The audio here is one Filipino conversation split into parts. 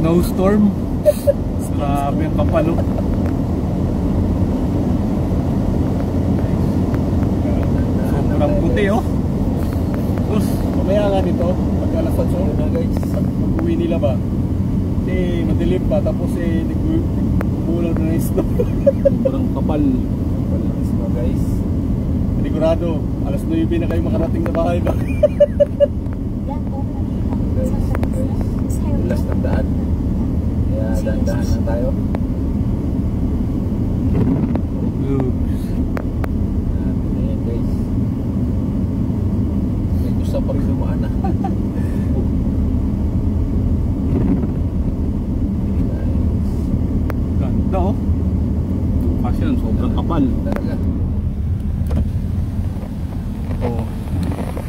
Snowstorm. Grabe ang kapal oh. Sobrang puti oh. Tapos mamaya nga nito pag alas 8 na guys, pag-uwi nila ba kasi madilim pa, tapos nag-umulan na ng snow. Sobrang kapal ng snow guys. Sigurado alas 9 na kayo makarating na bahay ba. Ulas ng daan, kaya dahan-dahan lang tayo. Ayan guys, may gusto pa rin dumaan na. Ganda oh. Kasi yan, sobrang kapal talaga. Oh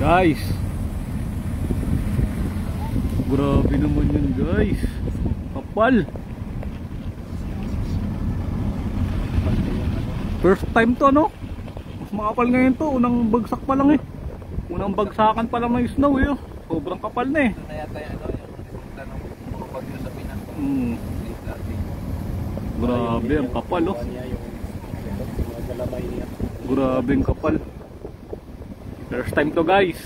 guys, grabe naman yun guys. Kapal. First time to no. Mas makapal ngayon to. Unang bagsak pa lang eh. Unang bagsakan pa lang ng snow eh. Sobrang kapal na eh. Ito na yata yung resulta ng mga bagyo sa Pinas. Grabe ang kapal oh. Grabe ang kapal. First time to guys.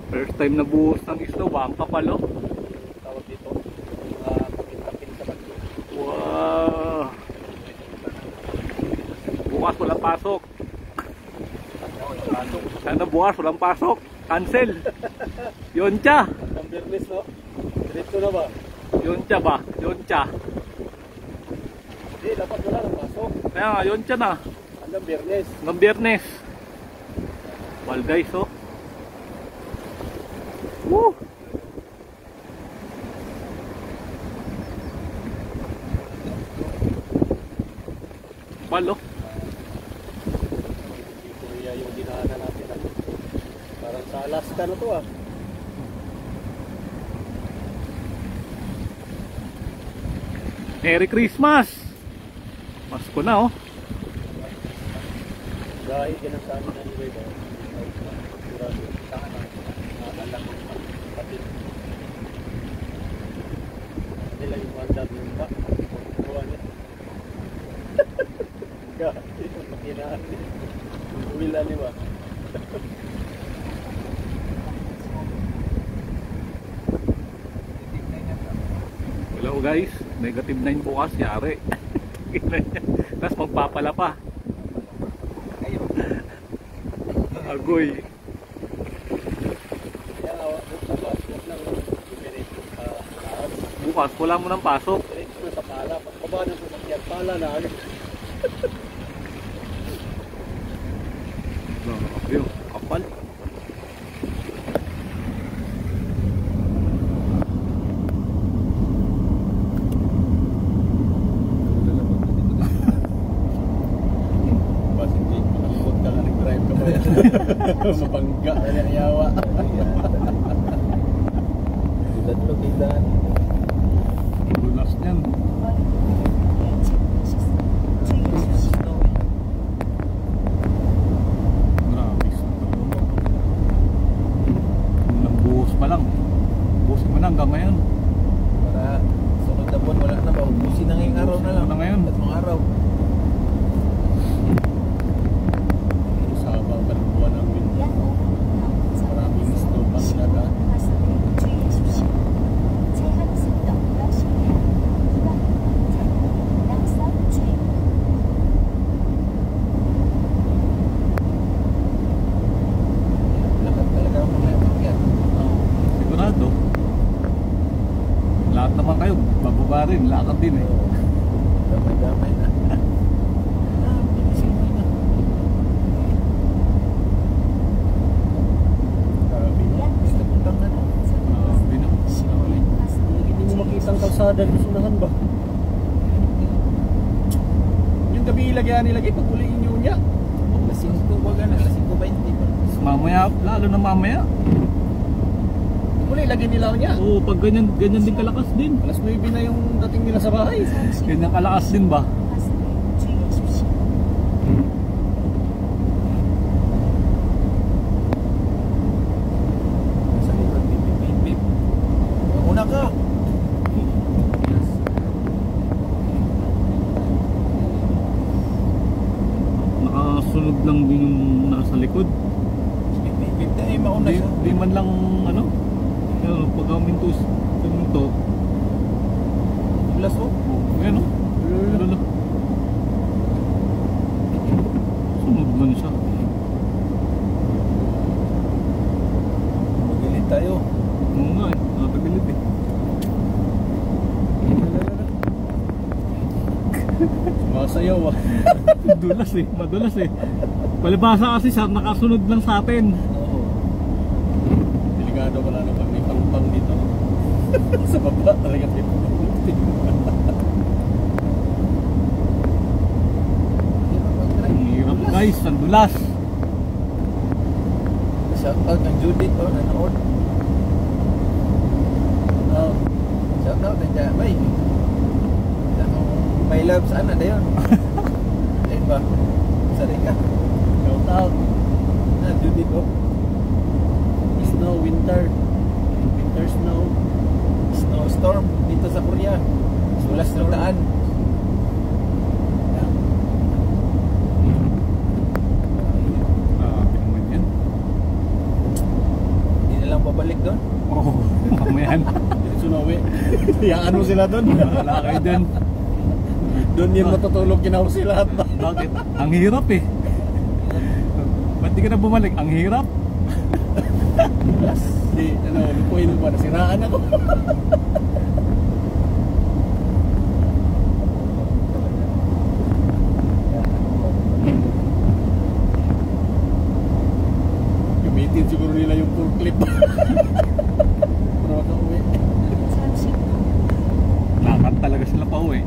First time na buhos ng snow ba? Ang kapal oh. Tawag dito kapit-kapit sa bagyo. Wow. Bukas walang pasok. Sana bukas walang pasok. Cancel. Yoncha. Ang Biyernes no? Diretso na ba? Yoncha ba? Yoncha. Hindi, dapat wala ng pasok. Kaya nga, Yoncha na. Hanggang Biyernes. Hanggang Biyernes. Well guys oh. Woo! Palo. Korea yung dinaanan natin. Parang sa Alaska na to ah. Merry Christmas! Pasko na oh. Dahil ganang sa amin na nilay ba? Sigurado. Saan na? Nakalang kapatid. Nila yung mandab yung ba? Gawa niya. Gati yung makinaan niya. Uwila niya ba? Hello guys, negative 9 bukas yari. Tapos magpapala pa. Agoy. Bukas wala mo ng pasok. Sa pala, pagkaba ng sasakyan pala na ano. Kapal. Mabangga na yawa. Sudah lo bidan. Lunas niyan. Grabe. Unang buhos pa lang. Buhusin mo na hanggang ngayon. Para sunod na buwan wala na ba? Buhusin na ngayong araw na lang. Na ngayon. Tatlong araw. Lahat naman kayo, bababa rin, lakad din eh. Damay-damay na. Hindi mo makita ang kalsada ng sunahan ba? Yung gabi ilagay pag uli inyo niya. Alas 5 ba gana? Alas 5:20 pa. Mamaya, lalo na mamaya. Muli, lagyan nila niya. Oo, pag ganyan din kalakas din. Alas 9 na yung dating nila sa bahay. Ganyan kalakas din ba? Sa likod, bip. pag minto minto. Plus oh. Ayan o. Ayan o. Sunod man siya. Magilid tayo. Oo nga eh. Nakatagilid eh. Masayaw ah. Dulas eh. Madulas eh. Palibasa kasi sa nakasunod lang sa atin. Oo. Delikado pala naman may pang dito. Sa baba talaga may pang. Ang hirap guys. Ang dulas. Shoutout ng Judith o nanood. Shoutout ng Jamay. May love sana na yun. Ayun ba? Sari ka. Shoutout. Judith o. Snow, winter. Winter snow. Snowstorm dito sa Korea. Sulas ng daan. Babalik doon? Oo, mamayan. Sunawi. Hayaan mo sila doon. Wala kayo doon. Doon yun matutulog kinaw sila. Bakit? Ang hirap eh. Ba't di ka na bumalik? Ang hirap. Di, lupuin mo ba? Nasiraan ako. Gamitin siguro nila yung full clip. Para makauwi. Lakad talaga sila pa uwi.